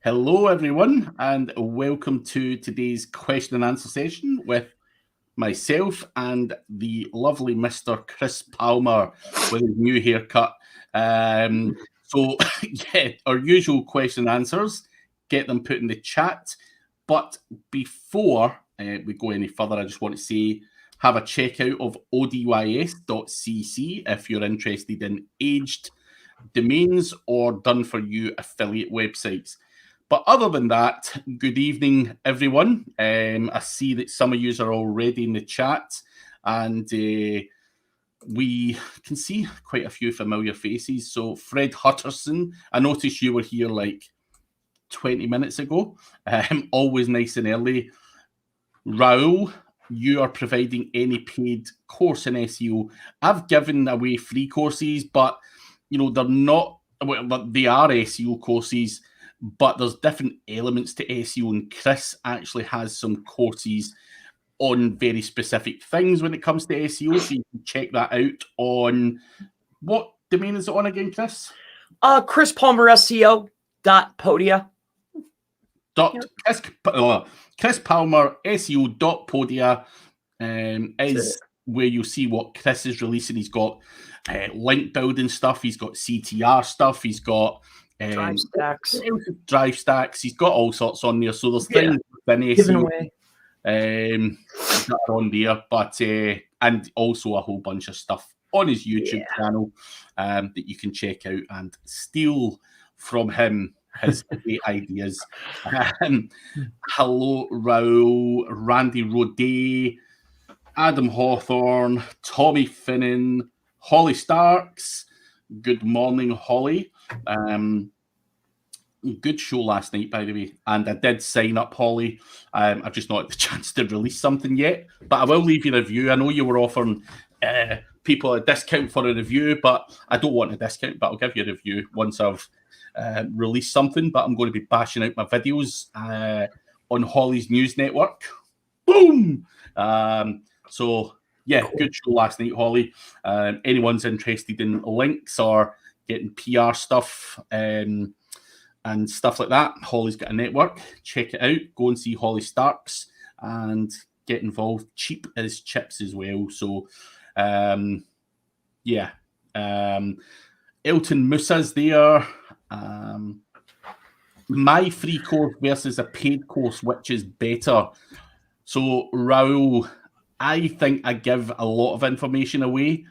Hello, everyone, and welcome to today's question and answer session with myself and the lovely Mr. Chris Palmer with his new haircut. So, yeah, our usual question and answers, get them put in the chat. But before we go any further, I just want to say, have a checkout of odys.cc if you're interested in aged domains or done-for-you affiliate websites. But other than that, good evening, everyone. I see that some of you are already in the chat, and we can see quite a few familiar faces. So Fred Hudson, I noticed you were here like 20 minutes ago. Always nice and early. Raul, you are providing any paid course in SEO. I've given away free courses, but they're not. Well, they are SEO courses, but there's different elements to SEO, and Chris actually has some courses on very specific things when it comes to SEO, so you can check that out on, what domain is it on again, Chris? Chris Palmer SEO.podia. Chris Palmer SEO.podia is where you'll see what Chris is releasing. He's got link building stuff, he's got CTR stuff, he's got drive stacks. He's got all sorts on there. So there's things within SEO that are on there, but and also a whole bunch of stuff on his YouTube channel that you can check out and steal from him his great ideas. Hello, Raul, Randy Rodet, Adam Hawthorne, Tommy Finnan, Holly Starks. Good morning, Holly. Good show last night, by the way, and I did sign up, Holly. I've just not had the chance to release something yet, but I will leave you a review. I know you were offering people a discount for a review, but I don't want a discount, but I'll give you a review once I've released something. But I'm going to be bashing out my videos on Holly's news network. Boom! So yeah, good show last night, Holly. Anyone's interested in links or getting PR stuff and stuff like that, Holly's got a network. Check it out. Go and see Holly Starks and get involved. Cheap as chips as well. So, Elton Musa's there. My free course versus a paid course, which is better? So, Raul, I think I give a lot of information away.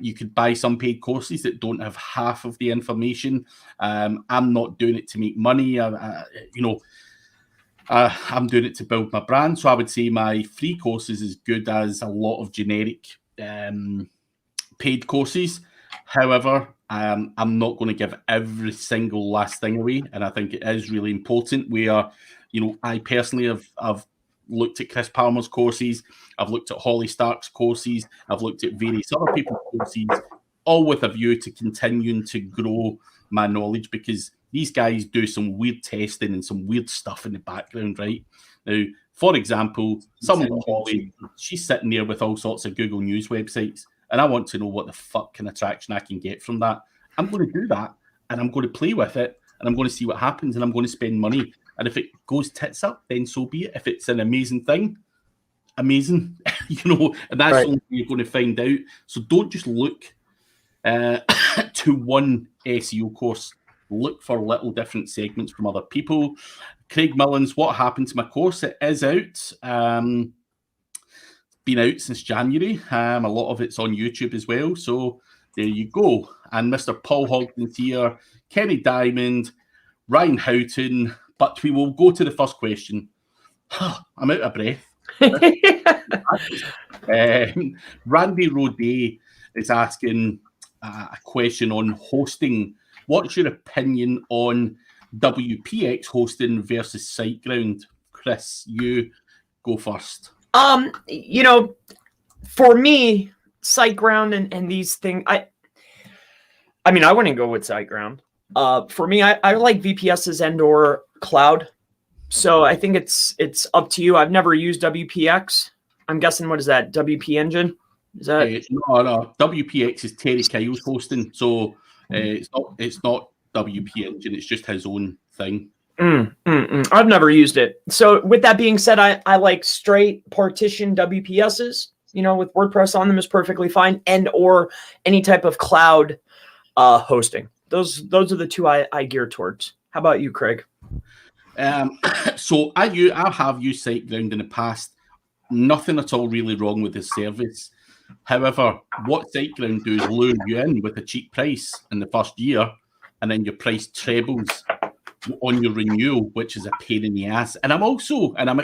You could buy some paid courses that don't have half of the information. I'm not doing it to make money. I'm doing it to build my brand. So I would say my free course is as good as a lot of generic paid courses. However, I'm not going to give every single last thing away. And I think it is really important where, I personally have looked at Chris Palmer's courses, I've looked at Holly Stark's courses, I've looked at various other people's courses, all with a view to continuing to grow my knowledge, because these guys do some weird testing and some weird stuff in the background, right? Now, for example, someone like Holly, she's sitting there with all sorts of Google News websites, and I want to know what the fuck kind of traction I can get from that. I'm going to do that, and I'm going to play with it, and I'm going to see what happens, and I'm going to spend money. And if it goes tits up, then so be it. If it's an amazing thing, amazing, and that's right. Only you're going to find out. So don't just look to one SEO course. Look for little different segments from other people. Craig Mullins, what happened to my course? It is out. Been out since January. A lot of it's on YouTube as well. So there you go. And Mr. Paul Hogden's here, Kenny Diamond, Ryan Houghton. But we will go to the first question. I'm out of breath. Randy Rodet is asking a question on hosting. What's your opinion on WPX hosting versus SiteGround? Chris, you go first. For me, SiteGround and these things, I wouldn't go with SiteGround. For me, I like VPS's and/or cloud. So I think it's up to you. I've never used WPX. I'm guessing, what is that? WP Engine? Is that no? WPX is Terry Kyle's hosting. So it's not WP Engine. It's just his own thing. I've never used it. So with that being said, I like straight partition WPSs, with WordPress on them is perfectly fine, and or any type of cloud hosting. Those are the two I gear towards. How about you, Craig? So I have used SiteGround in the past. Nothing at all really wrong with the service. However, what SiteGround do is lure you in with a cheap price in the first year, and then your price trebles on your renewal, which is a pain in the ass. And I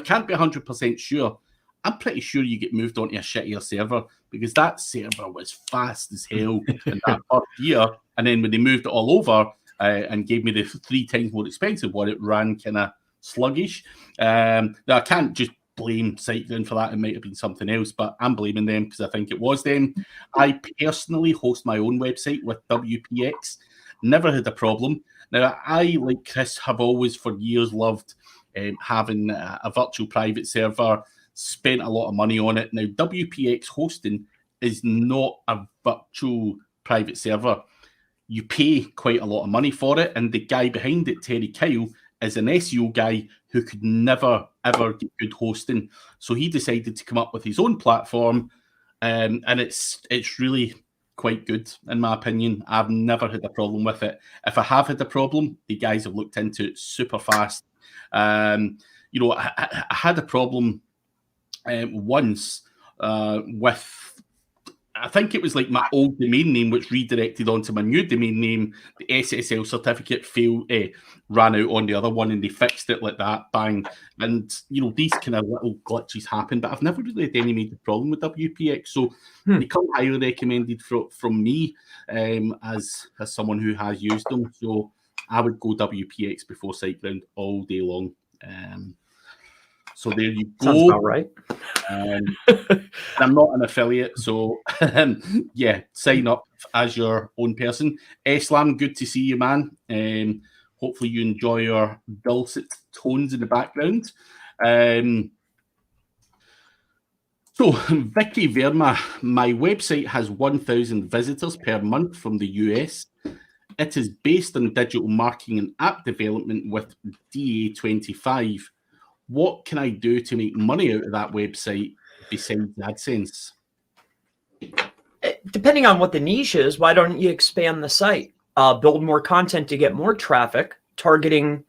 can't be 100% sure. I'm pretty sure you get moved onto a shittier server, because that server was fast as hell in that first year. And then when they moved it all over and gave me the 3 times more expensive one, it ran kind of sluggish. Now, I can't just blame SiteGround for that. It might have been something else, but I'm blaming them because I think it was them. I personally host my own website with WPX. Never had a problem. Now, I, like Chris, have always for years loved having a virtual private server, spent a lot of money on it. Now, WPX hosting is not a virtual private server. You pay quite a lot of money for it, and the guy behind it, Terry Kyle, is an SEO guy who could never, ever get good hosting. So he decided to come up with his own platform, and it's really quite good, in my opinion. I've never had a problem with it. If I have had a problem, the guys have looked into it super fast. I had a problem once with, I think it was like my old domain name, which redirected onto my new domain name. The SSL certificate ran out on the other one, and they fixed it like that, bang. And, these kind of little glitches happen, but I've never really had any major problem with WPX. So they come highly recommended from me as someone who has used them. So I would go WPX before SiteGround all day long. So there you go. Sounds about right. I'm not an affiliate, so sign up as your own person. Eslam, good to see you, man. Hopefully you enjoy your dulcet tones in the background. So Vicky Verma, my website has 1,000 visitors per month from the US. It is based on digital marketing and app development with DA25. What can I do to make money out of that website besides AdSense? Depending on what the niche is, why don't you expand the site? Build more content to get more traffic, targeting.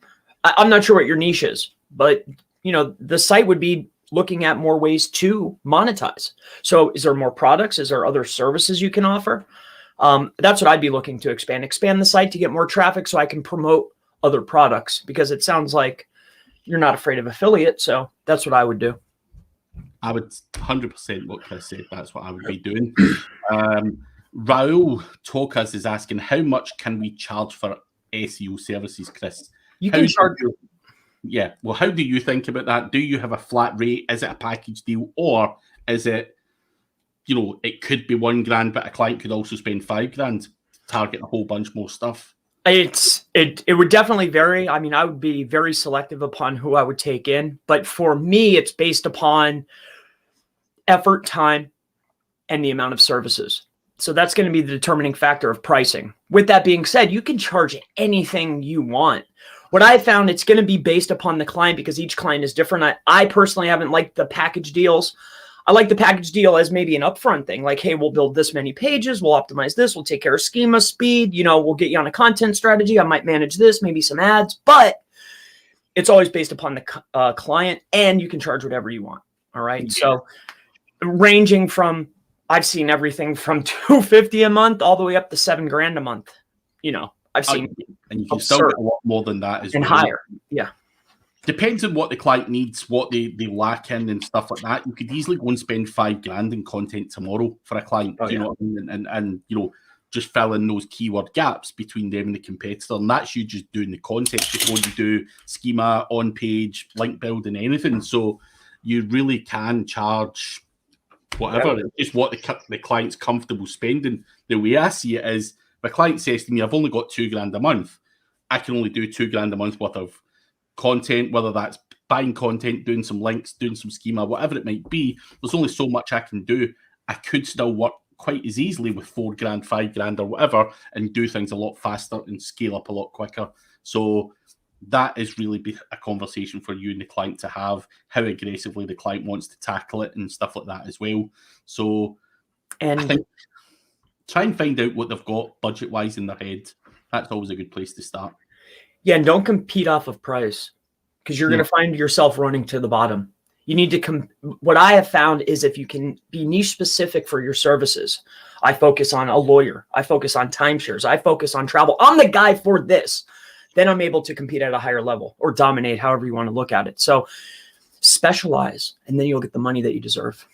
I'm not sure what your niche is, but the site would be looking at more ways to monetize. So is there more products? Is there other services you can offer? That's what I'd be looking to expand the site to get more traffic so I can promote other products, because it sounds like you're not afraid of affiliate. So that's what I would do. I would 100% what Chris said. That's what I would be doing. Raul Tokas is asking, how much can we charge for SEO services, Chris? You can charge. Yeah. Well, how do you think about that? Do you have a flat rate? Is it a package deal? Or is it, it could be $1,000, but a client could also spend $5,000 to target a whole bunch more stuff? It would definitely vary. I mean, I would be very selective upon who I would take in, but for me, it's based upon effort, time, and the amount of services. So that's going to be the determining factor of pricing. With that being said, you can charge anything you want. What I found, it's going to be based upon the client, because each client is different. I personally haven't liked the package deals. I like the package deal as maybe an upfront thing, like, hey, we'll build this many pages, we'll optimize this, we'll take care of schema, speed, we'll get you on a content strategy, I might manage this, maybe some ads, but it's always based upon the client, and you can charge whatever you want. All right. Yeah. So ranging from, I've seen everything from $250 a month all the way up to $7,000 a month. I've seen, and you can still get a lot more than that as well. And higher. Yeah. Depends on what the client needs, what they lack in, and stuff like that. You could easily go and spend $5,000 in content tomorrow for a client. You know what I mean? And just fill in those keyword gaps between them and the competitor. And that's you just doing the content before you do schema, on page, link building, anything. So you really can charge whatever. It's just what the client's comfortable spending. The way I see it is, if a client says to me, I've only got $2,000 a month, I can only do $2,000 a month worth of content, whether that's buying content, doing some links, doing some schema, whatever it might be. There's only so much I can do. I could still work quite as easily with $4,000, $5,000 or whatever, and do things a lot faster and scale up a lot quicker. So that is really be a conversation for you and the client to have, how aggressively the client wants to tackle it and stuff like that as well. So I think try and find out what they've got budget-wise in their head. That's always a good place to start. Yeah, and don't compete off of price, because you're going to find yourself running to the bottom. You need to what I have found is if you can be niche specific for your services. I focus on a lawyer. I focus on timeshares. I focus on travel. I'm the guy for this. Then I'm able to compete at a higher level or dominate, however you want to look at it. So specialize, and then you'll get the money that you deserve.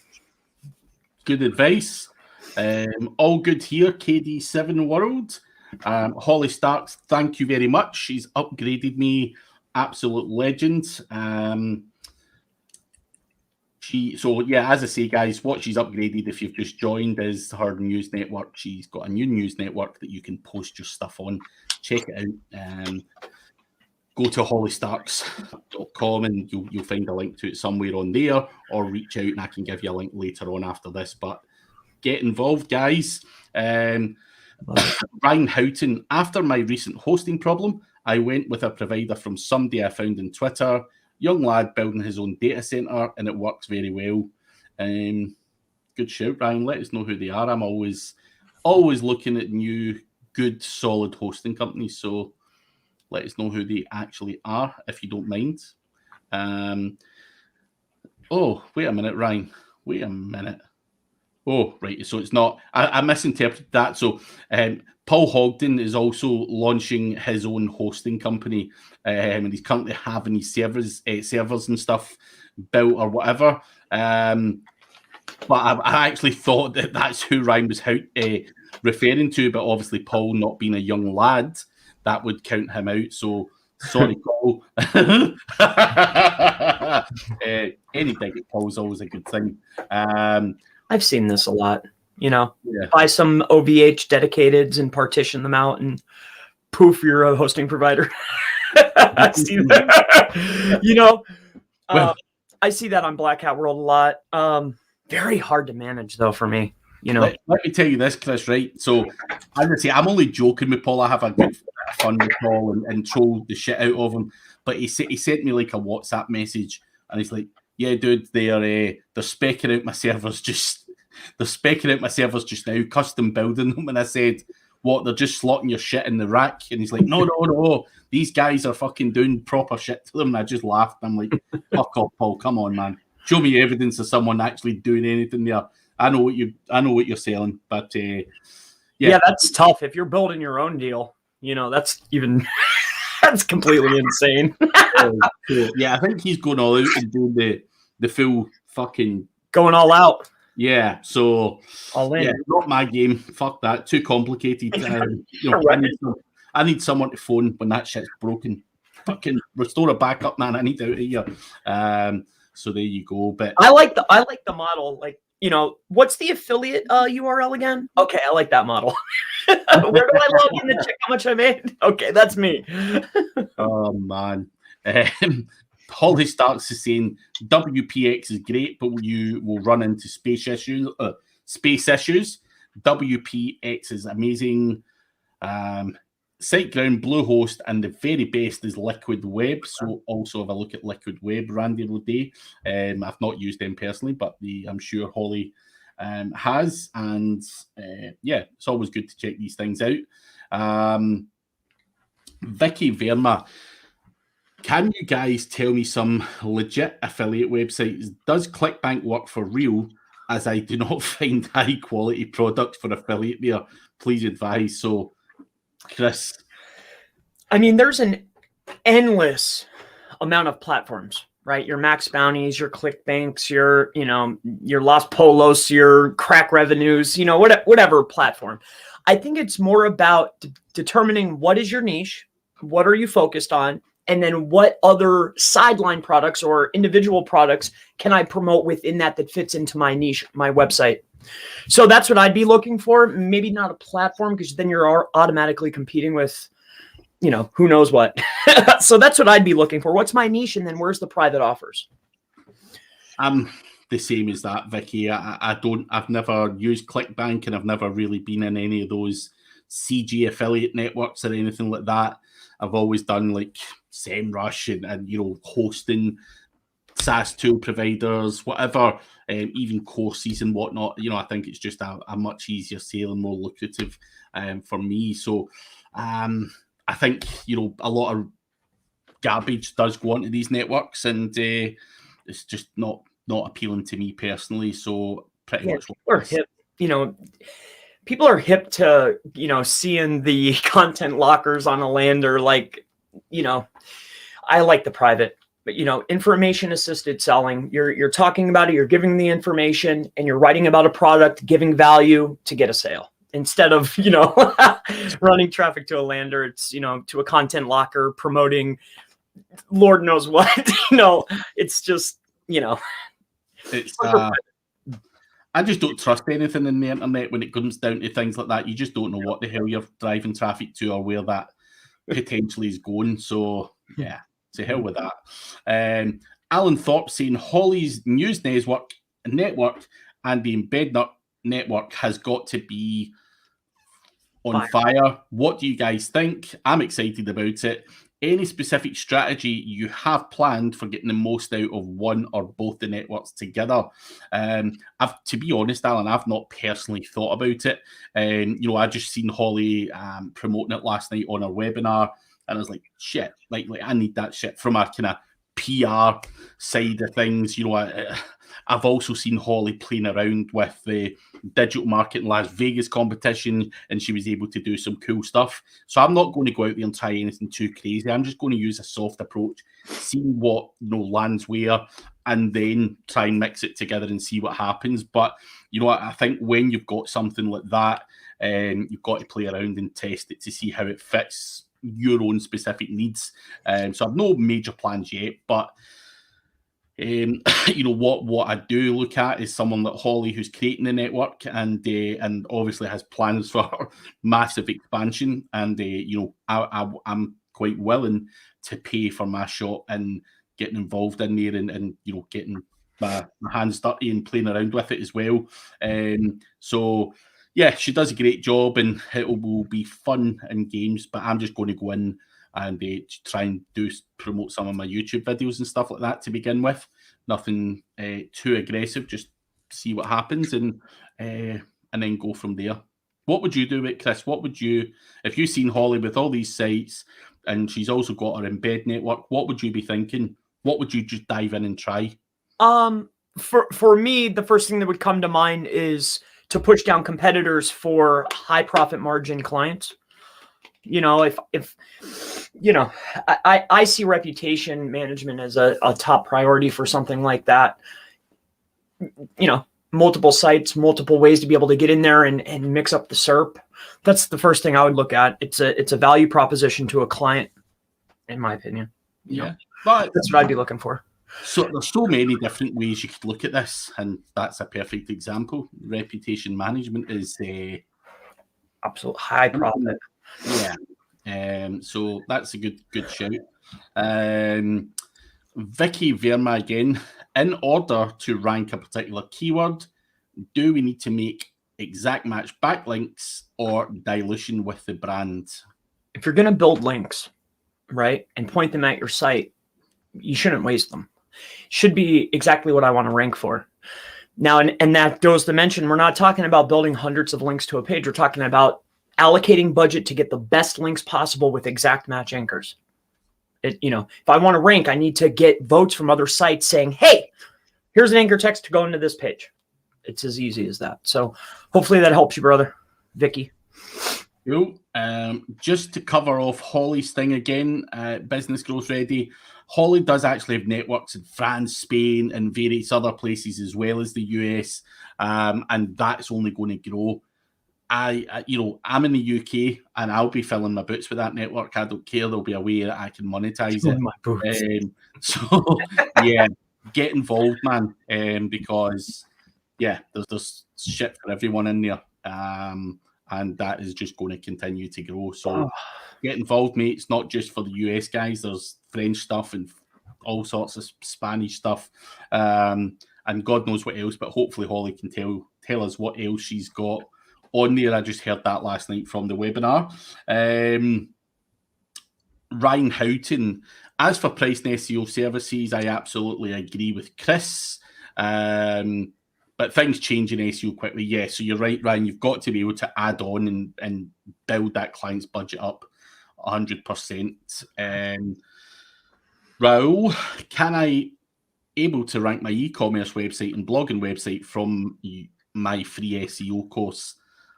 Good advice. All good here, KD7 World. Holly Starks, thank you very much. She's upgraded me. Absolute legend. As I say, guys, what she's upgraded, if you've just joined, is her news network. She's got a new news network that you can post your stuff on. Check it out. Go to hollystarks.com and you'll find a link to it somewhere on there, or reach out and I can give you a link later on after this. But get involved, guys. Ryan Houghton, after my recent hosting problem, I went with a provider from somebody I found on Twitter. Young lad building his own data center, and it works very well. Good shout, Ryan. Let us know who they are. I'm always looking at new, good, solid hosting companies. So let us know who they actually are, if you don't mind. Oh, wait a minute, Ryan. Wait a minute. Oh, right. So it's not. I misinterpreted that. So Paul Hogden is also launching his own hosting company, and he's currently having his servers and stuff built or whatever. But I actually thought that that's who Ryan was referring to. But obviously, Paul not being a young lad, that would count him out. So sorry, Paul. Any dig at Paul's always a good thing. I've seen this a lot, buy some OVH dedicateds and partition them out and poof, you're a hosting provider. I see that. I see that on Black Hat World a lot. Very hard to manage though for me. Let me tell you this, Chris, right? So as I say, I'm only joking with Paul. I have a good fun with Paul and troll the shit out of him. But he sent me like a WhatsApp message and he's like, yeah, dude, they're specking out my servers just now, custom building them. And I said, what, they're just slotting your shit in the rack? And he's like, no, these guys are fucking doing proper shit to them. And I just laughed. I'm like, fuck off, Paul, come on, man. Show me evidence of someone actually doing anything there. I know what you're selling, but yeah, that's tough. If you're building your own deal, that's even that's completely insane. Yeah, I think he's going all out and doing the full fucking going all out. Yeah, so all in. Yeah, not my game. Fuck that. Too complicated. I need someone to phone when that shit's broken. Fucking restore a backup, man. I need out of here. So there you go. But I like the model. Like, what's the affiliate URL again? Okay, I like that model. Where do I log in to check how much I made? Okay, that's me. Oh man. Holly starts to saying WPX is great, but you will run into space issues. WPX is amazing. SiteGround, Bluehost, and the very best is Liquid Web. So also have a look at Liquid Web, Randy Roday. I've not used them personally, but I'm sure Holly has. And it's always good to check these things out. Vicky Verma, can you guys tell me some legit affiliate websites? Does ClickBank work for real? As I do not find high quality products for affiliate there. Please advise. So, Chris. I mean, there's an endless amount of platforms, right? Your Max Bounties, your ClickBanks, your Los Polos, your Crack Revenues, whatever platform. I think it's more about determining what is your niche, what are you focused on, and then what other sideline products or individual products can I promote within that fits into my niche, my website. So that's what I'd be looking for. Maybe not a platform, because then you're automatically competing with, who knows what. So that's what I'd be looking for. What's my niche? And then where's the private offers? I'm the same as that, Vicky. I've never used ClickBank, and I've never really been in any of those CG affiliate networks or anything like that. I've always done like SEMrush and you know, hosting SaaS tool providers, whatever, even courses and whatnot. You know, I think it's just a much easier sale and more lucrative for me. So I think, you know, a lot of garbage does go onto these networks, and it's just not appealing to me personally. So pretty much we're hip, you know. People are hip to, you know, seeing the content lockers on a lander. Like, you know, I like the private, but, you know, information assisted selling, you're talking about it, you're giving the information, and you're writing about a product, giving value to get a sale, instead of, you know, running traffic to a lander. It's, you know, to a content locker promoting Lord knows what. You know, it's just, you know, it's I just don't trust anything in the internet when it comes down to things like that. You just don't know what the hell you're driving traffic to or where that potentially is going. So yeah, to hell with that. Alan Thorpe saying Holly's news network and the embed network has got to be on fire. What do you guys think? I'm excited about it. Any specific strategy you have planned for getting the most out of one or both the networks together? To be honest, Alan, I've not personally thought about it. You know, I just seen Holly promoting it last night on her webinar, and I was like, shit, like I need that shit from a kind of PR side of things. You know, I've also seen Holly playing around with the digital marketing Las Vegas competition, and she was able to do some cool stuff. So I'm not going to go out there and try anything too crazy. I'm just going to use a soft approach, see what, you know, lands where, and then try and mix it together and see what happens. But, you know, I think when you've got something like that, you've got to play around and test it to see how it fits your own specific needs. So I've no major plans yet, but you know, what I do look at is someone like Holly, who's creating the network and obviously has plans for massive expansion. And you know, I'm quite willing to pay for my shot and getting involved in there and you know, getting my hands dirty and playing around with it as well. So yeah, she does a great job, and it will be fun and games. But I'm just going to go in and try and promote some of my YouTube videos and stuff like that to begin with. Nothing too aggressive, just see what happens and then go from there. What would you do with Chris? What would you, if you've seen Holly with all these sites and she's also got her embed network, what would you be thinking? What would you just dive in and try? For me, the first thing that would come to mind is to push down competitors for high profit margin clients. You know, if you know, I see reputation management as a top priority for something like that. You know, multiple sites, multiple ways to be able to get in there and mix up the SERP. That's the first thing I would look at. It's a value proposition to a client, in my opinion. Yeah, but that's what I'd be looking for. So there's so many different ways you could look at this, and that's a perfect example. Reputation management is absolute high profit. Yeah. So that's a good shout. Vicky Verma again. In order to rank a particular keyword, do we need to make exact match backlinks or dilution with the brand? If you're going to build links, right, and point them at your site, you shouldn't waste them. Should be exactly what I want to rank for. Now, and that goes to mention, we're not talking about building hundreds of links to a page. We're talking about allocating budget to get the best links possible with exact match anchors. You know, if I want to rank, I need to get votes from other sites saying, hey, here's an anchor text to go into this page. It's as easy as that. So hopefully that helps you, brother. Vicky. Cool. Just to cover off Holly's thing again, Business Growth Ready. Holly does actually have networks in France, Spain, and various other places as well as the US, and that's only going to grow. You know, I'm in the UK and I'll be filling my boots with that network. I don't care. There'll be a way that I can monetize it. So yeah, get involved, man, because yeah, there's shit for everyone in there, and that is just going to continue to grow. So get involved, mate. It's not just for the US guys. There's French stuff and all sorts of Spanish stuff, and God knows what else. But hopefully, Holly can tell us what else she's got on there. I just heard that last night from the webinar. Ryan Houghton, as for price and SEO services, I absolutely agree with Chris. But things change in SEO quickly. Yeah, so you're right, Ryan. You've got to be able to add on and build that client's budget up 100%. Raoul, can I able to rank my e-commerce website and blogging website from my free SEO course?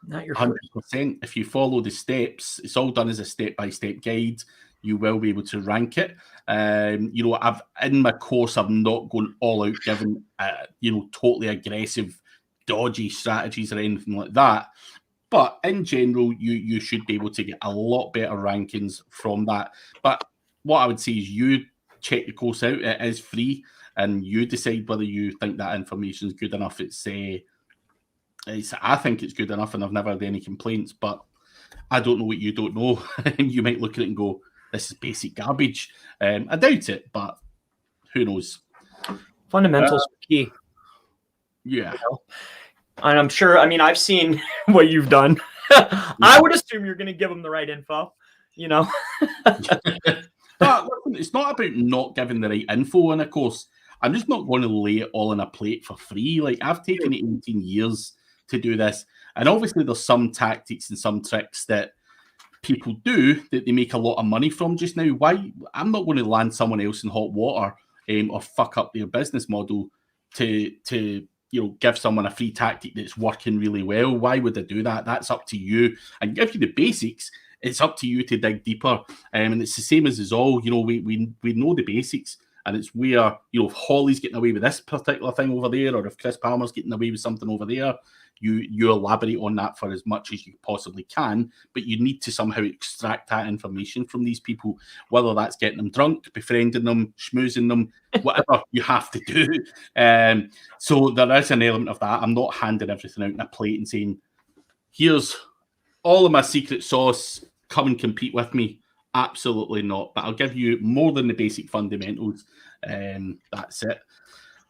Not your 100%. If you follow the steps, it's all done as a step-by-step guide. You will be able to rank it. I've in my course, I'm not going all out giving, totally aggressive, dodgy strategies or anything like that. But in general, you should be able to get a lot better rankings from that. But what I would say is you check the course out. It is free, and you decide whether you think that information is good enough. I think it's good enough, and I've never had any complaints. But I don't know what you don't know. You might look at it and go, "This is basic garbage." I doubt it, but who knows? Fundamentals are key. Yeah. You know? And I'm sure, I mean, I've seen what you've done. I would assume you're going to give them the right info, But listen, it's not about not giving the right info in a course. I'm just not going to lay it all on a plate for free. Like, I've taken 18 years to do this. And obviously there's some tactics and some tricks that people do that they make a lot of money from just now. Why? I'm not going to land someone else in hot water or fuck up their business model to give someone a free tactic that's working really well. Why would I do that? That's up to you. And give you the basics. It's up to you to dig deeper. And it's the same as us all. We know the basics. And it's where, if Holly's getting away with this particular thing over there, or if Chris Palmer's getting away with something over there, you elaborate on that for as much as you possibly can, but you need to somehow extract that information from these people, whether that's getting them drunk, befriending them, schmoozing them, whatever you have to do. So there is an element of that. I'm not handing everything out in a plate and saying, here's all of my secret sauce, come and compete with me. Absolutely not. But I'll give you more than the basic fundamentals. That's it.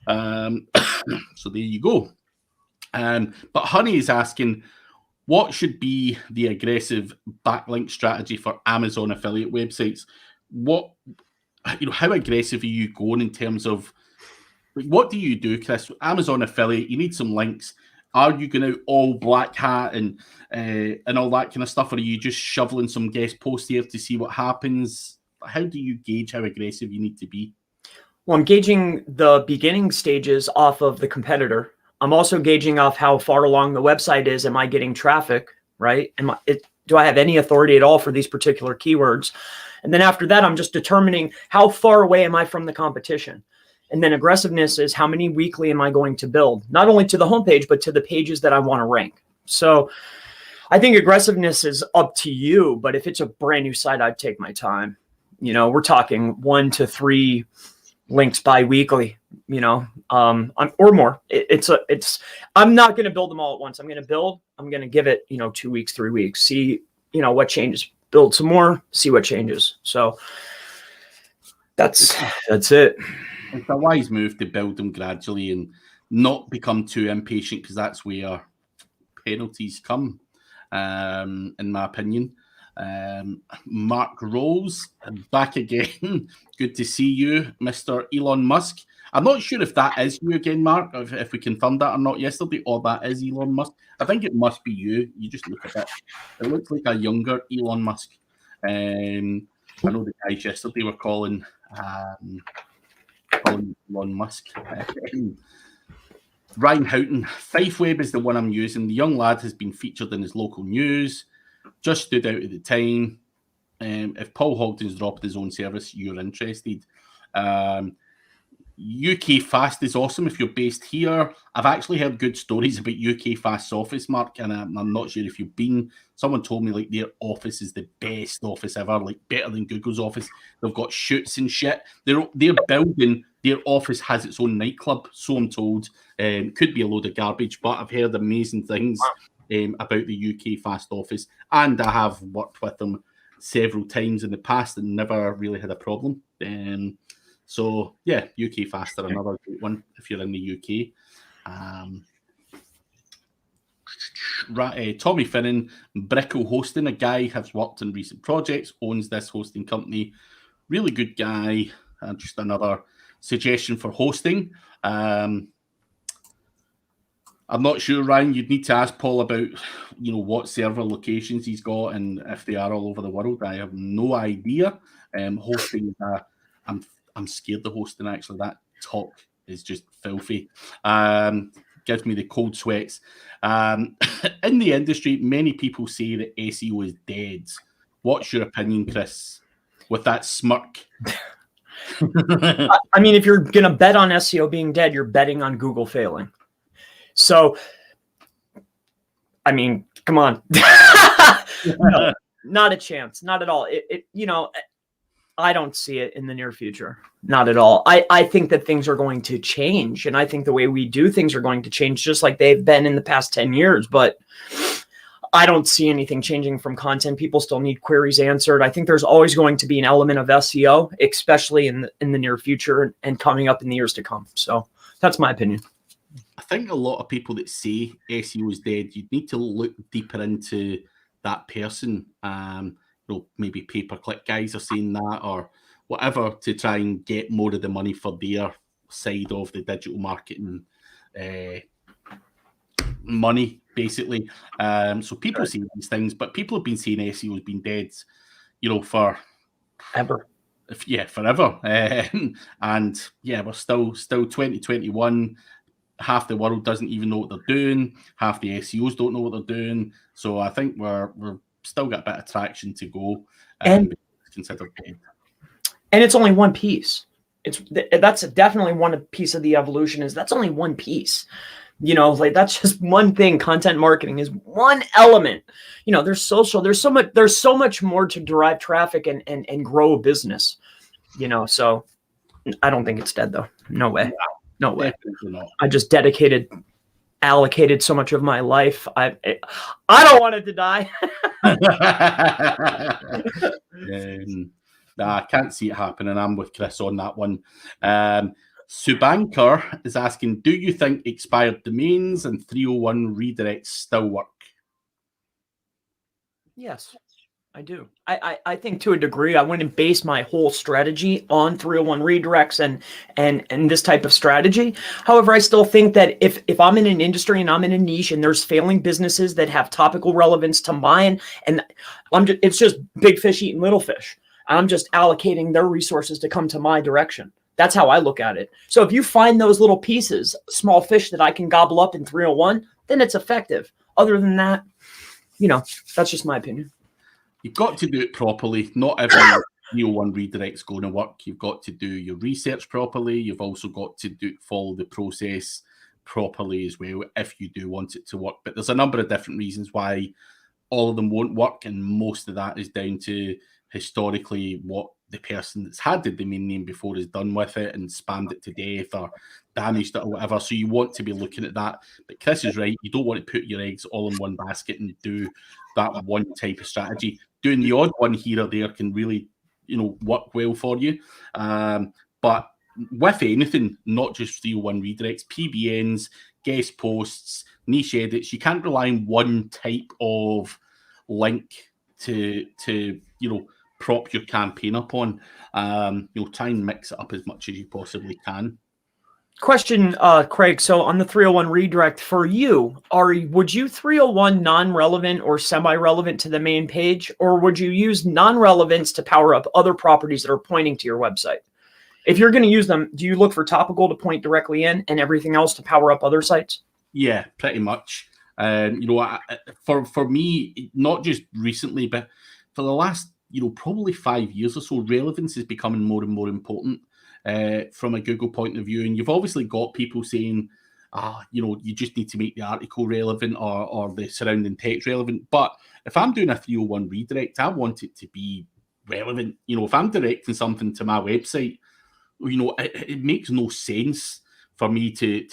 So there you go. But Honey is asking, what should be the aggressive backlink strategy for Amazon affiliate websites? How aggressive are you going in terms of, what do you do, Chris? Amazon affiliate, you need some links. Are you going out all black hat and all that kind of stuff? Or are you just shoveling some guest posts here to see what happens? How do you gauge how aggressive you need to be? Well, I'm gauging the beginning stages off of the competitor. I'm also gauging off how far along the website is. Am I getting traffic, right? Do I have any authority at all for these particular keywords? And then after that, I'm just determining how far away am I from the competition. And then aggressiveness is how many weekly am I going to build, not only to the homepage, but to the pages that I want to rank. So I think aggressiveness is up to you, but if it's a brand new site, I'd take my time. We're talking 1 to 3 links bi-weekly, or more. I'm not going to build them all at once. I'm going to give it, 2 weeks, 3 weeks, see, what changes, build some more, see what changes. So that's it. It's a wise move to build them gradually and not become too impatient, because that's where penalties come, in my opinion. Mark Rose, back again. Good to see you, Mr. Elon Musk. I'm not sure if that is you again, Mark, if we confirmed that or not yesterday, or that is Elon Musk. I think it must be you. You just look a bit, it looks like a younger Elon Musk. I know the guys yesterday were calling Elon Musk. Ryan Houghton, FifeWeb is the one I'm using. The young lad has been featured in his local news. Just stood out at the time. If Paul Hogden's dropped his own service, you're interested. UK Fast is awesome if you're based here. I've actually heard good stories about UK Fast's office, Mark, and I'm not sure if you've been. Someone told me like their office is the best office ever, like better than Google's office. They've got shoots and shit. They're building, their office has its own nightclub, so I'm told. Could be a load of garbage, but I've heard amazing things about the UK Fast office, and I have worked with them several times in the past and never really had a problem. So yeah, UK Fast are another great one if you're in the UK. Tommy Finnan, Brickle Hosting, a guy has worked in recent projects, owns this hosting company. Really good guy. Just another suggestion for hosting. I'm not sure, Ryan. You'd need to ask Paul about, what server locations he's got and if they are all over the world. I have no idea. Hosting, I'm scared of hosting. Actually, that talk is just filthy. Gives me the cold sweats. In the industry, many people say that SEO is dead. What's your opinion, Chris? With that smirk. I mean, if you're going to bet on SEO being dead, you're betting on Google failing. So, I mean, come on. No, not a chance. Not at all. I don't see it in the near future. Not at all. I think that things are going to change, and I think the way we do things are going to change just like they've been in the past 10 years. But I don't see anything changing from content. People still need queries answered. I think there's always going to be an element of SEO, especially in the near future and coming up in the years to come. So that's my opinion. I think a lot of people that say SEO is dead, you need to look deeper into that person. Maybe pay-per-click guys are saying that or whatever to try and get more of the money for their side of the digital marketing money, basically. So people say these things, but people have been saying SEO has been dead, for ever. Forever. And we're still 2021. Half the world doesn't even know what they're doing. Half the SEOs don't know what they're doing. So I think we're still got a bit of traction to go. And considered dead. And it's only one piece. That's definitely one piece of the evolution. That's only one piece. That's just one thing. Content marketing is one element. There's social. There's so much more to derive traffic and grow a business. So I don't think it's dead though. No way. No way. I just allocated so much of my life. I don't want it to die. I can't see it happening. I'm with Chris on that one. Subankar is asking, do you think expired domains and 301 redirects still work? Yes, I do. I think to a degree, I wouldn't base my whole strategy on 301 redirects and this type of strategy. However, I still think that if I'm in an industry and I'm in a niche and there's failing businesses that have topical relevance to mine, and it's just big fish eating little fish. I'm just allocating their resources to come to my direction. That's how I look at it. So if you find those little pieces, small fish that I can gobble up in 301, then it's effective. Other than that, that's just my opinion. You've got to do it properly. Not every 301 redirect's going to work. You've got to do your research properly. You've also got to follow the process properly as well if you do want it to work. But there's a number of different reasons why all of them won't work, and most of that is down to historically what the person that's had the domain name before has done with it and spammed it to death or damaged it or whatever. So you want to be looking at that. But Chris is right. You don't want to put your eggs all in one basket and do that one type of strategy. Doing the odd one here or there can really, work well for you. But with anything, not just 301 redirects, PBNs, guest posts, niche edits, you can't rely on one type of link to prop your campaign up on. Try and mix it up as much as you possibly can. Question, Craig. So on the 301 redirect for you, would you 301 non-relevant or semi-relevant to the main page, or would you use non-relevance to power up other properties that are pointing to your website? If you're going to use them, do you look for topical to point directly in and everything else to power up other sites? Yeah, pretty much. For me, not just recently, but for the last probably 5 years or so, relevance is becoming more and more important from a Google point of view. And you've obviously got people saying, you just need to make the article relevant or the surrounding text relevant. But if I'm doing a 301 redirect, I want it to be relevant. If I'm directing something to my website, it makes no sense for me to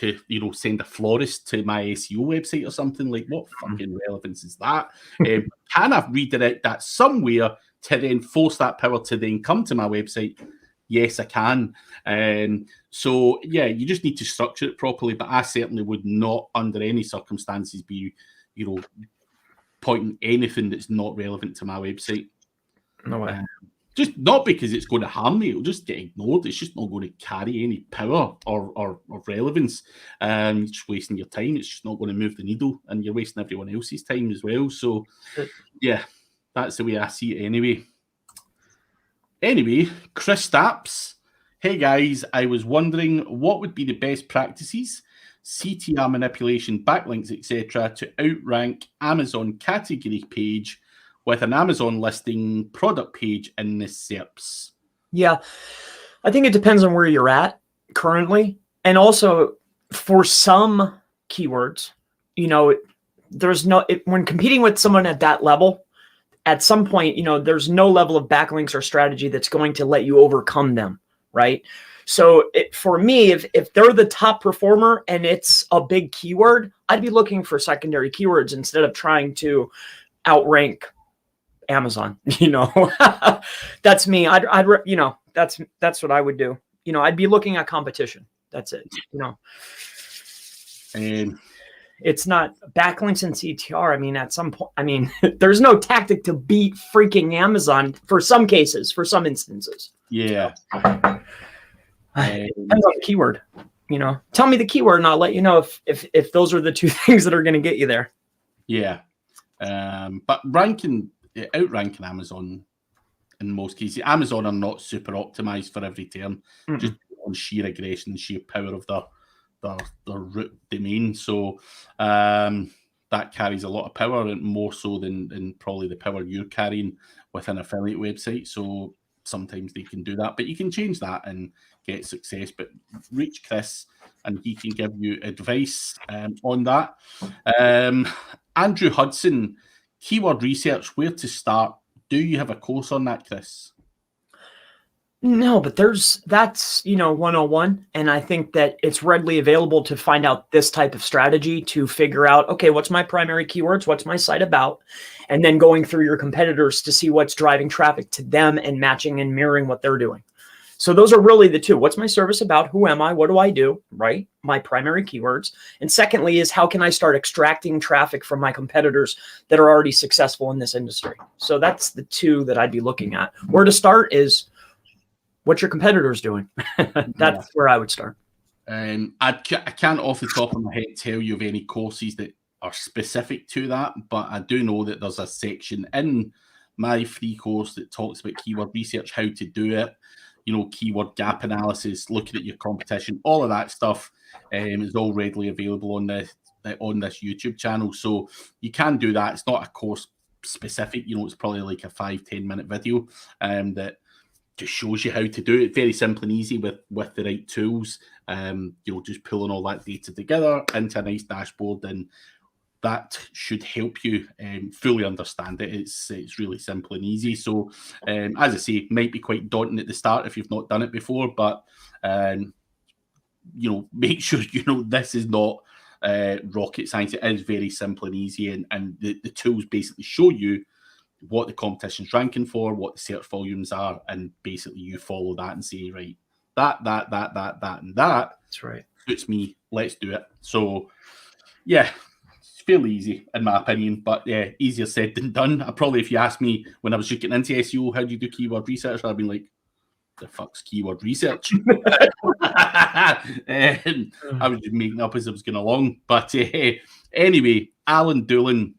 send a florist to my SEO website or something. Like, what fucking relevance is that? Can I redirect that somewhere to then force that power to then come to my website? Yes, I can. So, yeah, you just need to structure it properly. But I certainly would not, under any circumstances, be pointing anything that's not relevant to my website. No way. Just not because it's going to harm me, it'll just get ignored. It's just not going to carry any power or relevance. You're just wasting your time. It's just not going to move the needle, and you're wasting everyone else's time as well. So, yeah, that's the way I see it anyway. Anyway, Chris Stapps. Hey guys, I was wondering what would be the best practices, CTR manipulation, backlinks, etc., to outrank Amazon category page with an Amazon listing product page in the SERPs? Yeah, I think it depends on where you're at currently. And also for some keywords, there's when competing with someone at that level, at some point, there's no level of backlinks or strategy that's going to let you overcome them, right? So for me, if they're the top performer and it's a big keyword, I'd be looking for secondary keywords instead of trying to outrank Amazon. That's me. That's what I would do. I'd be looking at competition. That's it. It's not backlinks and CTR. I mean, at some point, there's no tactic to beat freaking Amazon for some cases, for some instances. Yeah. Depends on the keyword. Tell me the keyword and I'll let you know if those are the two things that are going to get you there. Yeah. But outranking Amazon in most cases. Amazon are not super optimized for every term, just on sheer aggression and sheer power of their root domain. So that carries a lot of power, and more so than probably the power you're carrying with an affiliate website. So sometimes they can do that, but you can change that and get success. But reach Chris and he can give you advice on that. Andrew Hudson, keyword research, where to start? Do you have a course on that, Chris? No, but that's 101. And I think that it's readily available to find out this type of strategy to figure out, okay, what's my primary keywords? What's my site about? And then going through your competitors to see what's driving traffic to them and matching and mirroring what they're doing. So those are really the two. What's my service about? Who am I? What do I do? Right? My primary keywords. And secondly is how can I start extracting traffic from my competitors that are already successful in this industry? So that's the two that I'd be looking at. Where to start is what your competitors doing. That's where I would start. I can't off the top of my head tell you of any courses that are specific to that, but I do know that there's a section in my free course that talks about keyword research, how to do it, keyword gap analysis, looking at your competition, all of that stuff is all readily available on this YouTube channel. So you can do that. It's not a course specific, it's probably like a 5-10 minute video that just shows you how to do it. Very simple and easy with the right tools. Just pulling all that data together into a nice dashboard, and that should help you fully understand it. It's really simple and easy. So, as I say, might be quite daunting at the start if you've not done it before, but make sure this is not rocket science. It is very simple and easy, and the tools basically show you what the competition's ranking for, what the search volumes are, and basically you follow that and say, right, that, and that. That's right. Suits me. Let's do it. So, yeah. Fairly easy in my opinion, but yeah, easier said than done. If you asked me when I was looking into SEO, how do you do keyword research, I'd been like, the fuck's keyword research? And I was just making up as I was going along. But anyway, Alan Doolan.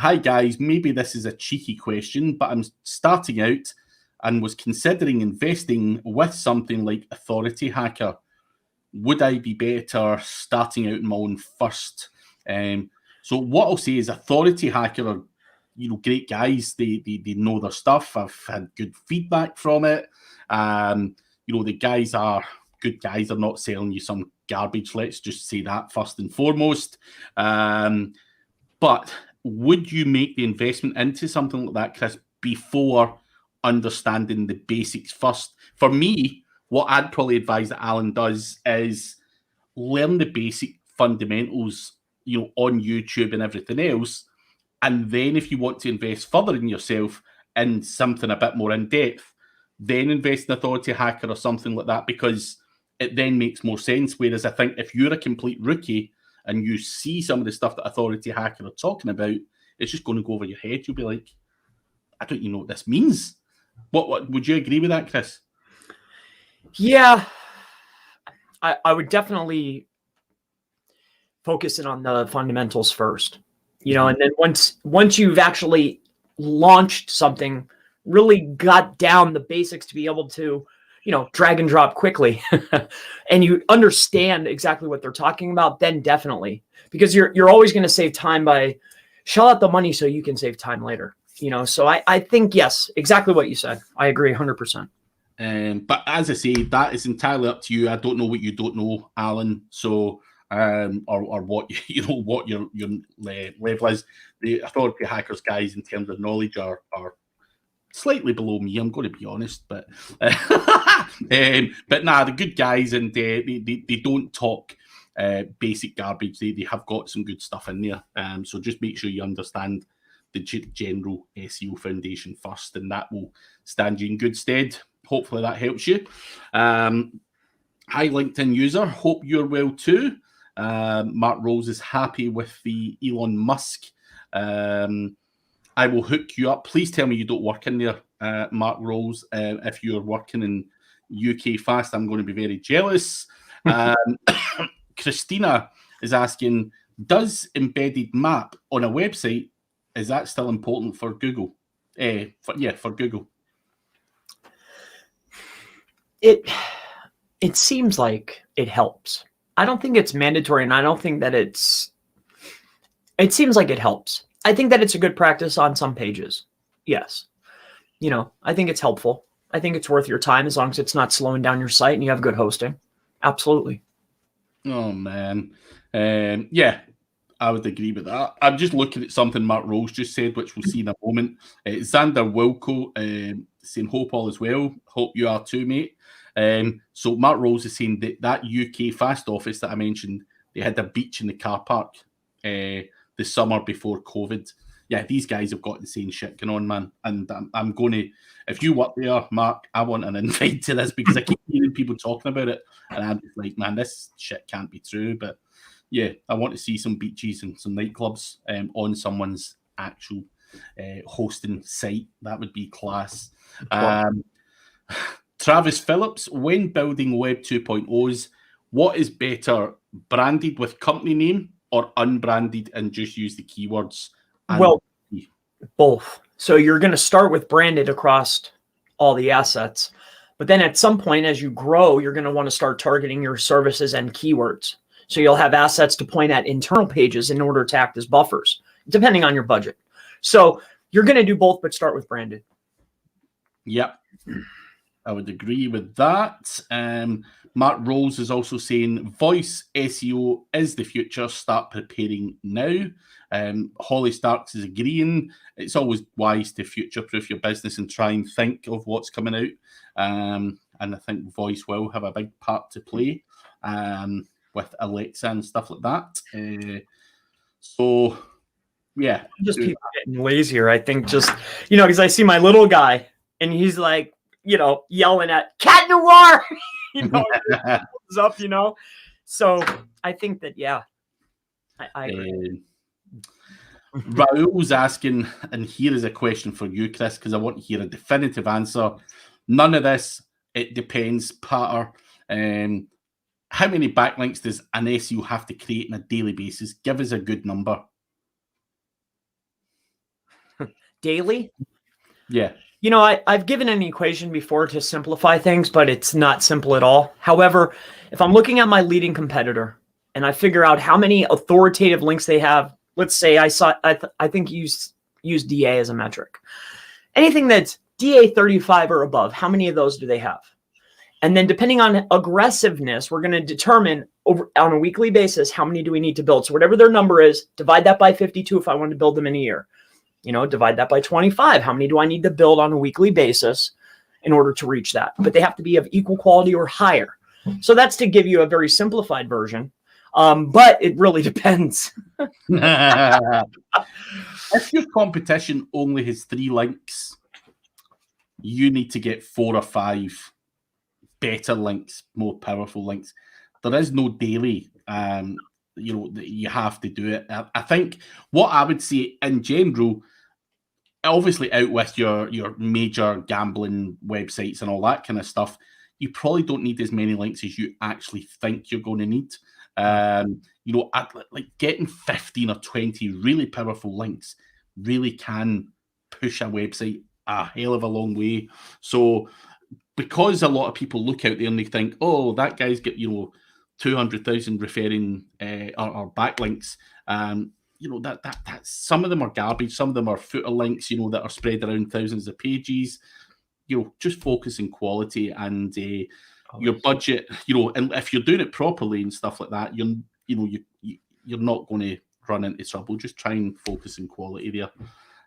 Hi guys, maybe this is a cheeky question, but I'm starting out and was considering investing with something like Authority Hacker. Would I be better starting out in my own first? So what I'll say is Authority Hacker are, great guys. They know their stuff. I've had good feedback from it. The guys are good guys. They're not selling you some garbage. Let's just say that first and foremost. But would you make the investment into something like that, Chris, before understanding the basics first? For me, what I'd probably advise that Alan does is learn the basic fundamentals on YouTube and everything else. And then if you want to invest further in yourself in something a bit more in depth, then invest in Authority Hacker or something like that, because it then makes more sense. Whereas I think if you're a complete rookie and you see some of the stuff that Authority Hacker are talking about, it's just going to go over your head. You'll be like, I don't even know what this means. What would you agree with that, Chris? Yeah, I would definitely focus in on the fundamentals first, and then once you've actually launched something, really got down the basics to be able to, drag and drop quickly and you understand exactly what they're talking about, then definitely, because you're always going to save time by shell out the money so you can save time later, so I think, yes, exactly what you said. I agree 100%. But as I say, that is entirely up to you. I don't know what you don't know, Alan. So, or what what your level is. The Authority Hackers guys, in terms of knowledge, are slightly below me. I'm going to be honest, but the good guys, and they don't talk basic garbage. They have got some good stuff in there. So just make sure you understand the general SEO foundation first, and that will stand you in good stead. Hopefully that helps you. Hi, LinkedIn user. Hope you're well too. Mark Rose is happy with the Elon Musk. I will hook you up. Please tell me you don't work in there, Mark Rose. If you're working in UK Fast, I'm going to be very jealous. Christina is asking, does embedded map on a website, is that still important for Google? For Google. It seems like it helps. I don't think it's mandatory, and I don't think that it seems like it helps. I think that it's a good practice on some pages. Yes. I think it's helpful. I think it's worth your time as long as it's not slowing down your site and you have good hosting. Absolutely. Oh, man. Yeah, I would agree with that. I'm just looking at something Mark Rose just said, which we'll see in a moment. Xander Wilco saying, hope all is well. Hope you are too, mate. So Mark Rose is saying that UK Fast office that I mentioned, they had a beach in the car park the summer before COVID. Yeah, these guys have got insane shit going on, man. And I'm going to, if you work there, Mark, I want an invite to this, because I keep hearing people talking about it, and I'm just like, man, this shit can't be true. But yeah, I want to see some beaches and some nightclubs on someone's actual hosting site. That would be class. Travis Phillips, when building Web 2.0s, what is better, branded with company name or unbranded and just use the keywords? Well, both. So you're going to start with branded across all the assets, but then at some point as you grow, you're going to want to start targeting your services and keywords. So you'll have assets to point at internal pages in order to act as buffers, depending on your budget. So you're going to do both, but start with branded. Yep. I would agree with that. Mark Rose is also saying voice SEO is the future. Start preparing now. Holly Starks is agreeing. It's always wise to future-proof your business and try and think of what's coming out. And I think voice will have a big part to play with Alexa and stuff like that. So, yeah. Just people getting lazier, I think. Just, because I see my little guy and he's like, yelling at Cat Noir, up, So I think that, yeah, I agree. Raoul's asking, and here is a question for you, Chris, because I want to hear a definitive answer. None of this, it depends, Patter. How many backlinks does an SEO have to create on a daily basis? Give us a good number. Daily? Yeah. I've given an equation before to simplify things, but it's not simple at all. However, if I'm looking at my leading competitor and I figure out how many authoritative links they have, let's say I think use DA as a metric. Anything that's DA 35 or above, how many of those do they have? And then depending on aggressiveness, we're going to determine on a weekly basis, how many do we need to build? So whatever their number is, divide that by 52 if I want to build them in a year. Divide that by 25. How many do I need to build on a weekly basis in order to reach that? But they have to be of equal quality or higher. So that's to give you a very simplified version. But it really depends. If your competition only has 3 links, you need to get 4 or 5 better links, more powerful links. There is no daily you have to do it. I think what I would say in general, obviously out with your major gambling websites and all that kind of stuff, you probably don't need as many links as you actually think you're going to need. Like getting 15 or 20 really powerful links really can push a website a hell of a long way. So because a lot of people look out there and they think, oh, that guy's got 200,000 referring or backlinks, that some of them are garbage, some of them are footer links, that are spread around thousands of pages. Just focus on quality and your budget, and if you're doing it properly and stuff like that, you're not going to run into trouble. Just try and focus on quality there.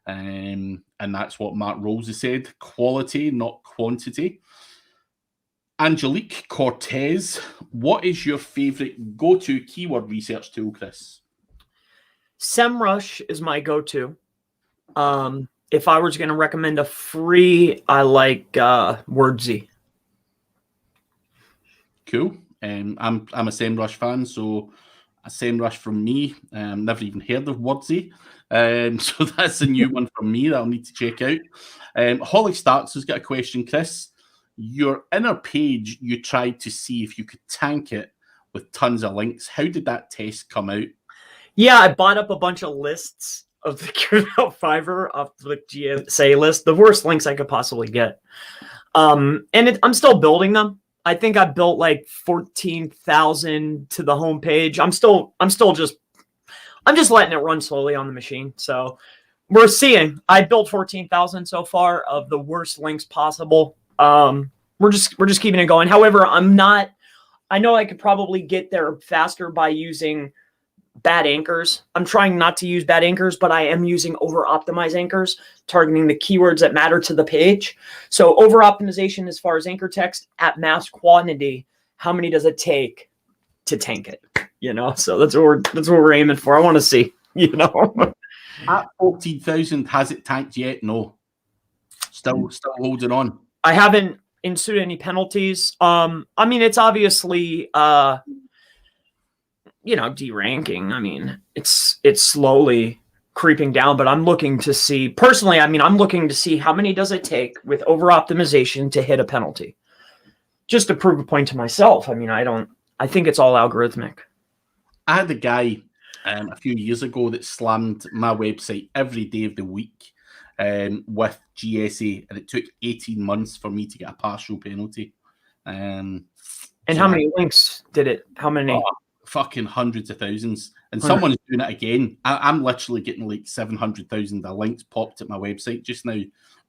And that's what Mark Rolls has said, quality, not quantity. Angelique Cortez, what is your favorite go-to keyword research tool, Chris? SEMrush is my go-to. If I was going to recommend a free, I like Wordsy. Cool. I'm a SEMrush fan, so a SEMrush from me. Never even heard of Wordsy. So that's a new one from me that I'll need to check out. Holly Starks has got a question, Chris. Your inner page, you tried to see if you could tank it with tons of links. How did that test come out? Yeah, I bought up a bunch of lists of the Campbell Fiverr off the GSA list, the worst links I could possibly get. I'm still building them. I think I built like 14,000 to the homepage. I'm just letting it run slowly on the machine. So we're seeing. I built 14,000 so far of the worst links possible. We're just keeping it going. However, I know I could probably get there faster by using bad anchors. I'm trying not to use bad anchors, but I am using over-optimized anchors, targeting the keywords that matter to the page. So over-optimization as far as anchor text at mass quantity, how many does it take to tank it? So that's what we're aiming for. I want to see, At 14,000, has it tanked yet? No. Still holding on. I haven't ensued any penalties. It's obviously deranking. It's slowly creeping down, but I'm looking to see personally. I'm looking to see how many does it take with over optimization to hit a penalty, just to prove a point to myself. I think it's all algorithmic. I had a guy a few years ago that slammed my website every day of the week with GSA, and it took 18 months for me to get a partial penalty. And how many links did it? How many? Oh, fucking hundreds of thousands. And someone's doing it again. I'm literally getting like 700,000 links popped at my website just now.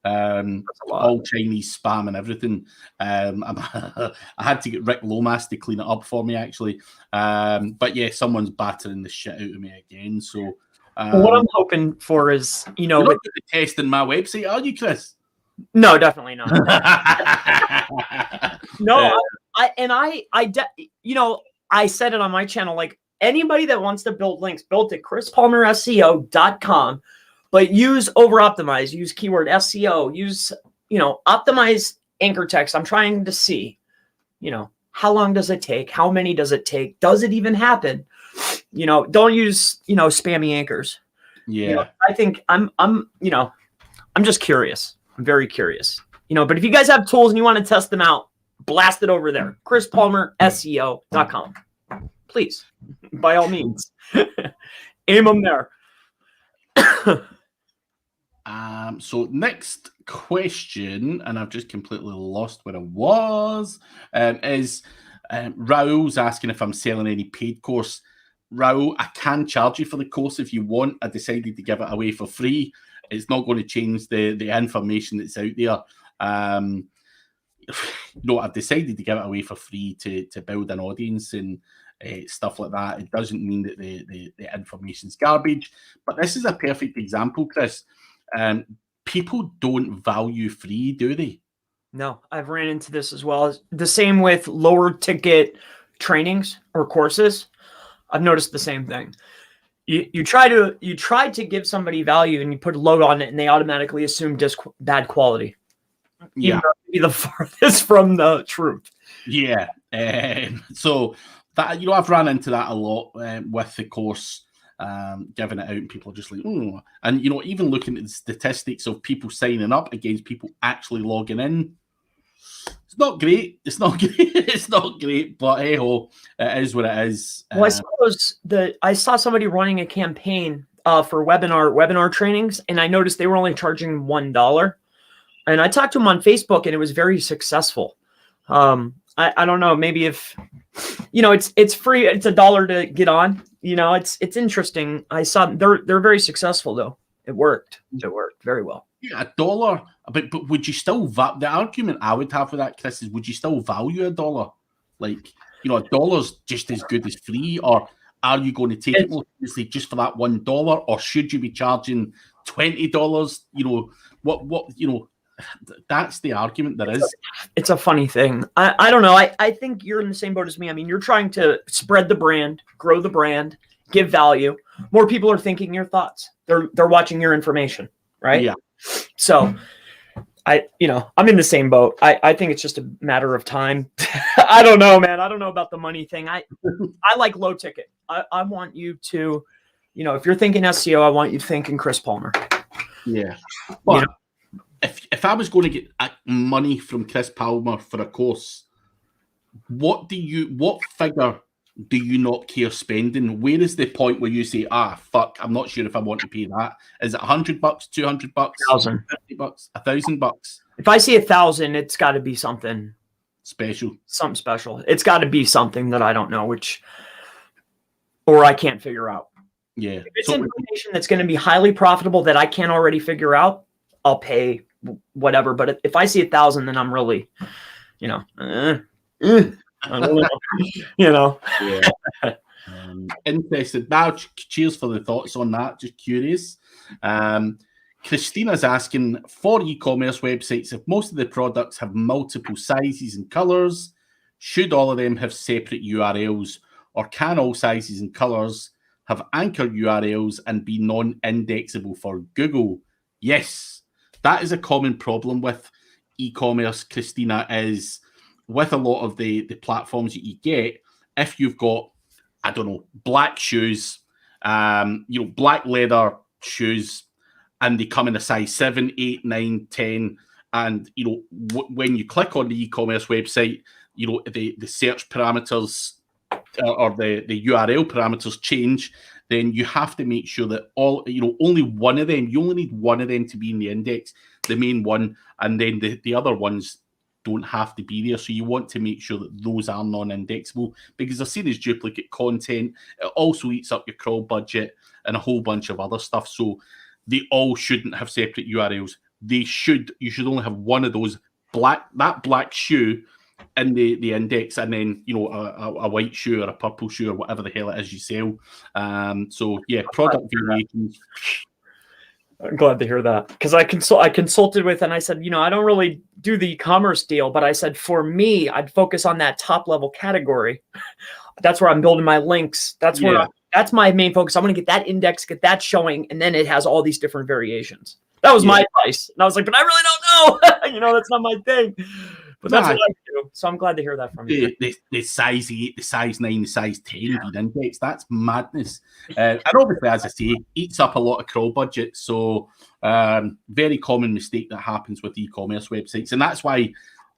All Chinese spam and everything. I had to get Rick Lomas to clean it up for me, actually. But yeah, someone's battering the shit out of me again. So what I'm hoping for is, you're not testing my website, are you, Chris? No, definitely not. No, I said it on my channel, like anybody that wants to build links, build at chrispalmerseo.com, but use over-optimize, use keyword SEO, use, optimize anchor text. I'm trying to see, how long does it take? How many does it take? Does it even happen? Don't use, spammy anchors. Yeah. I think I'm just curious. I'm very curious, but if you guys have tools and you want to test them out, blast it over there. chrispalmerseo.com. Please, by all means, aim them there. So next question, and I've just completely lost where I was, is Raoul's asking if I'm selling any paid course. Raoul, I can charge you for the course if you want. I decided to give it away for free. It's not going to change the information that's out there. I've decided to give it away for free to build an audience and stuff like that. It doesn't mean that the information's garbage. But this is a perfect example, Chris. People don't value free, do they? No, I've ran into this as well. The same with lower ticket trainings or courses. I've noticed the same thing. You try to give somebody value and you put a load on it and they automatically assume bad quality. Yeah, be the farthest from the truth. Yeah. So that, I've ran into that a lot with the course, giving it out, and people are just like, oh. And, even looking at the statistics of people signing up against people actually logging in, it's not great. It's not great. It's not great, but hey ho, it is what it is. Well, I suppose I saw somebody running a campaign for webinar trainings, and I noticed they were only charging $1. And I talked to them on Facebook, and it was very successful. I don't know, maybe if it's free, it's $1 to get on. It's interesting. I saw they're very successful though. It worked very well. Yeah, $1, but would you still the argument I would have with that, Chris, is would you still value $1? Like, $1's just as good as free, or are you going to take it more seriously just for that $1, or should you be charging $20? That's the argument there is. It's a funny thing. I don't know. I think you're in the same boat as me. I mean, you're trying to spread the brand, grow the brand, give value. More people are thinking your thoughts. They're watching your information, right? Yeah. So I'm in the same boat. I think it's just a matter of time. I don't know, man. I don't know about the money thing. I like low ticket. I want you to, if you're thinking SEO, I want you thinking Chris Palmer. Yeah. But if I was going to get money from Chris Palmer for a course, what figure do you not care spending? Where is the point where you say, fuck, I'm not sure if I want to pay that? Is it $100, $200, $1,000, $50, $1,000? If I see 1,000, it's got to be something special. Something special. It's got to be something that I don't know, or I can't figure out. Yeah. If it's information that's going to be highly profitable that I can't already figure out, I'll pay whatever. But if I see 1,000, then I'm really, I don't know. Yeah. Interested. Now, cheers for the thoughts on that. Just curious. Christina's asking, for e-commerce websites, if most of the products have multiple sizes and colors, should all of them have separate URLs, or can all sizes and colors have anchor URLs and be non-indexable for Google? Yes, that is a common problem with e-commerce, Christina, is with a lot of the platforms that you get, if you've got, I don't know, black shoes, black leather shoes, and they come in a size 7, 8, 9, 10, and, when you click on the e-commerce website, the search parameters or the URL parameters change, then you have to make sure that only one of them, you only need one of them to be in the index, the main one, and then the other ones don't have to be there. So you want to make sure that those are non-indexable, because they're seen as duplicate content. It also eats up your crawl budget and a whole bunch of other stuff. So they all shouldn't have separate URLs. You should only have one of those black shoe in the index, and then a white shoe or a purple shoe or whatever the hell it is you sell. So yeah, product variations. I'm glad to hear that, because I consulted with, and I said, I don't really do the e-commerce deal, but I said, for me, I'd focus on that top level category. That's where I'm building my links. That's where that's my main focus. I'm going to get that index, get that showing, and then it has all these different variations. That was my advice. And I was like, but I really don't know. That's not my thing. But that's what I do. So I'm glad to hear that from you. The size 8, the size 9, the size 10 being index, that's madness. And obviously, as I say, eats up a lot of crawl budget. So very common mistake that happens with e-commerce websites. And that's why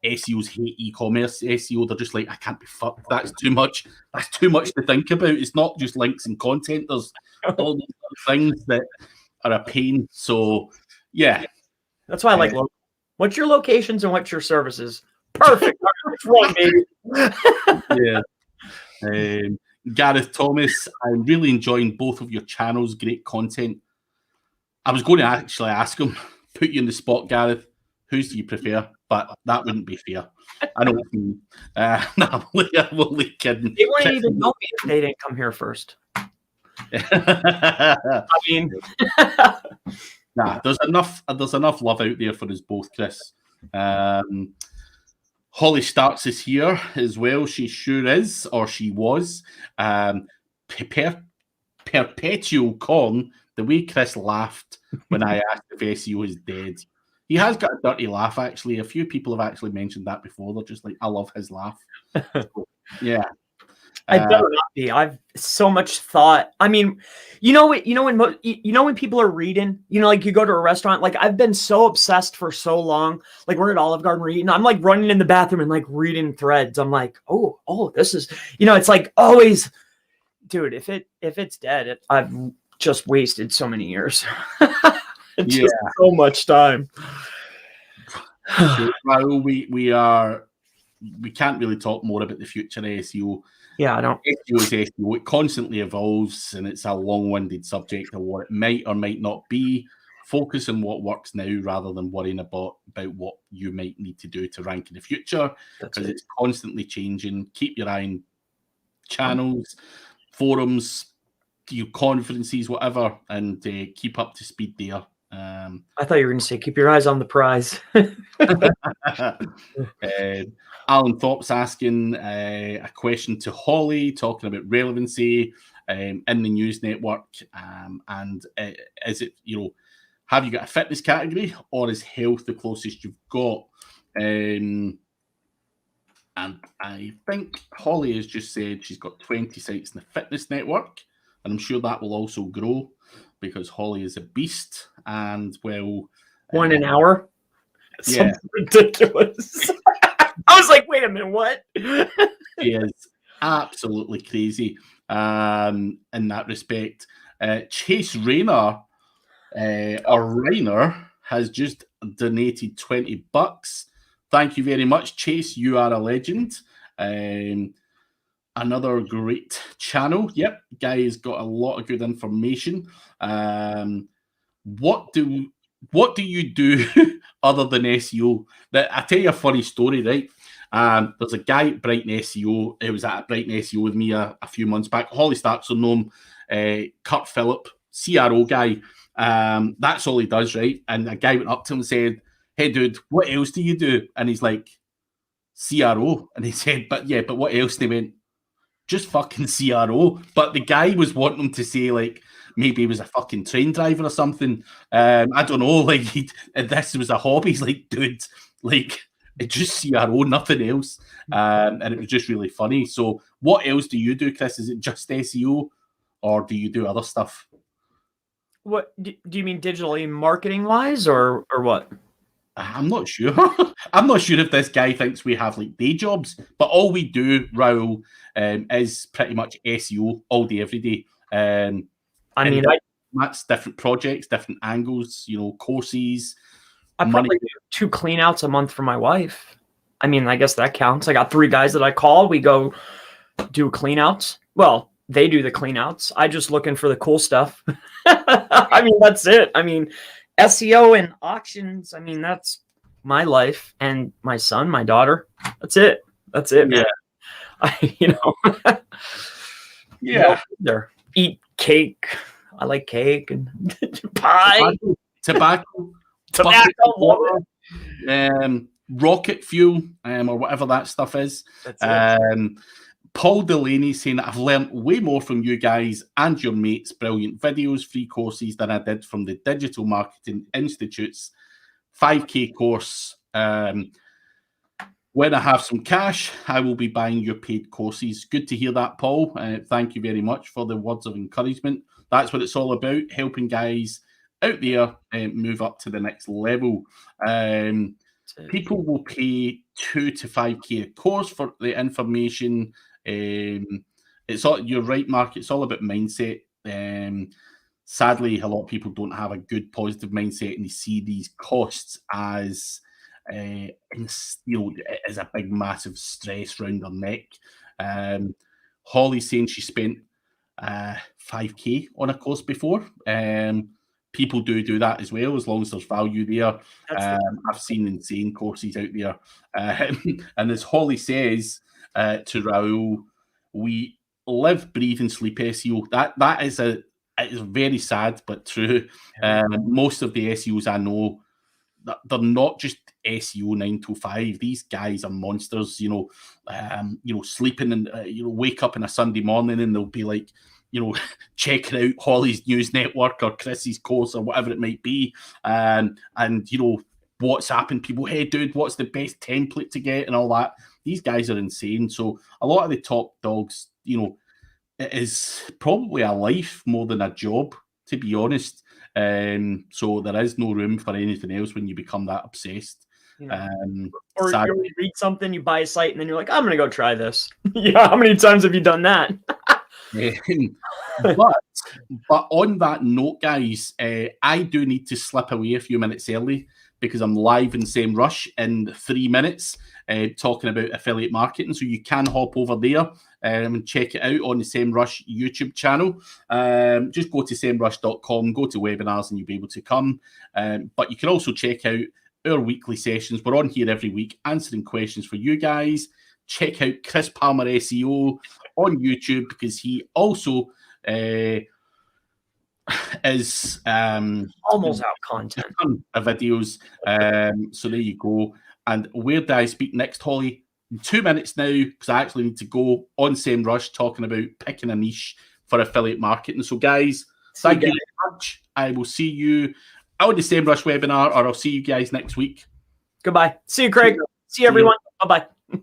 SEOs hate e-commerce SEO. They're just like, I can't be fucked. That's too much. That's too much to think about. It's not just links and content. There's all these other things that are a pain. So yeah. That's why I like what's your locations and what's your services? Perfect. What's wrong, baby? Yeah. Gareth Thomas, I'm really enjoying both of your channels. Great content. I was going to actually ask him, put you in the spot, Gareth. Whose do you prefer? But that wouldn't be fair. I know what you mean. I'm only kidding. They wouldn't even know me if they didn't come here first. I mean, there's enough love out there for us both, Chris. Holly Starks is here as well. She sure is, or she was. Perpetual Corn, the way Chris laughed when I asked if SEO is dead. He has got a dirty laugh, actually. A few people have actually mentioned that before. They're just like, I love his laugh. So, yeah. I better not be. I've so much thought. I mean, when people are reading, like you go to a restaurant, like I've been so obsessed for so long. Like we're at Olive Garden reading. I'm like running in the bathroom and like reading threads. I'm like, oh, this is, it's like always, dude. If it's dead, I've just wasted so many years. Just so much time. So, Raoul, we can't really talk more about the future of SEO. Yeah, I don't. SEO is SEO. It constantly evolves, and it's a long-winded subject of what it might or might not be. Focus on what works now rather than worrying about what you might need to do to rank in the future, because it's constantly changing. Keep your eye on channels, forums, conferences, whatever, and keep up to speed there. I thought you were going to say keep your eyes on the prize. Alan Thorpe's asking a question to Holly, talking about relevancy in the news network, and is it, have you got a fitness category, or is health the closest you've got? And I think Holly has just said she's got 20 sites in the fitness network, and I'm sure that will also grow, because Holly is a beast, and one an hour. Yeah, ridiculous. I was like, wait a minute, what? She is absolutely crazy in that respect. Chase Rayner, or Rainer, has just donated $20. Thank you very much, Chase. You are a legend. Another great channel. Yep, guy has got a lot of good information. What do you do other than SEO? I tell you a funny story, right? There's a guy at Brighton SEO. He was at Brighton SEO with me a few months back. Holly Starks will know him. Kurt Phillip, CRO guy. That's all he does, right? And a guy went up to him and said, "Hey, dude, what else do you do?" And he's like, "CRO." And he said, but what else? And he went, "Just fucking CRO." But the guy was wanting him to say, like, maybe he was a fucking train driver or something. I don't know. Like, this was a hobby. He's like, dude, like, it's just CRO, nothing else. And it was just really funny. So, what else do you do, Chris? Is it just SEO, or do you do other stuff? What do you mean, digitally marketing wise, or what? I'm not sure. I'm not sure if this guy thinks we have like day jobs, but all we do, Raoul, is pretty much SEO all day, every day. I mean, that's different projects, different angles, courses. I probably do 2 cleanouts a month for my wife. I mean, I guess that counts. I got 3 guys that I call. We go do cleanouts. Well, they do the cleanouts. I just looking for the cool stuff. I mean, that's it. I mean, SEO and auctions. I mean, that's my life, and my son, my daughter. That's it. That's it, man. Yeah. There. Eat cake. I like cake and pie. Tobacco. Rocket fuel, or whatever that stuff is. Paul Delaney saying that I've learned way more from you guys and your mates. Brilliant videos, free courses than I did from the Digital Marketing Institute's 5K course. When I have some cash, I will be buying your paid courses. Good to hear that, Paul. Thank you very much for the words of encouragement. That's what it's all about, helping guys out there move up to the next level. People will pay 2 to 5K a course for the information. It's all, you're right, Mark. It's all about mindset. Sadly, a lot of people don't have a good positive mindset, and they see these costs as as a big, massive stress around their neck. Holly's saying she spent 5K on a course before. People do that as well, as long as there's value there. I've seen insane courses out there. And as Holly says to Raoul, we live, breathe, and sleep SEO. That is it is very sad but true. Most of the SEOs I know, they're not just SEO 9 to 5. These guys are monsters. Sleeping and wake up on a Sunday morning and they'll be like, checking out Holly's news network or Chris's course or whatever it might be, and WhatsApping people, "Hey, dude, what's the best template to get?" and all that. these guys are insane. So a lot of the top dogs, you know, it is probably a life more than a job, to be honest. So there is no room for anything else when you become that obsessed. You know, or you read something, you buy a site, and then you're like, I'm going to go try this. How many times have you done that? But on that note, guys, I do need to slip away a few minutes early because I'm live in SEMrush in 3 minutes talking about affiliate marketing. So you can hop over there and check it out on the SEMrush YouTube channel. Just go to semrush.com, go to webinars, and you'll be able to come. But you can also check out our weekly sessions. We're on here every week answering questions for you guys. Check out Chris Palmer SEO on YouTube because he also is almost out content of videos. So there you go. And where do I speak next, Holly? In 2 minutes now, because I actually need to go on SEMrush talking about picking a niche for affiliate marketing. So guys, thank you very much. I will see you on the SEMrush webinar, or I'll see you guys next week. Goodbye. See you, Craig. See you, everyone. Bye-bye.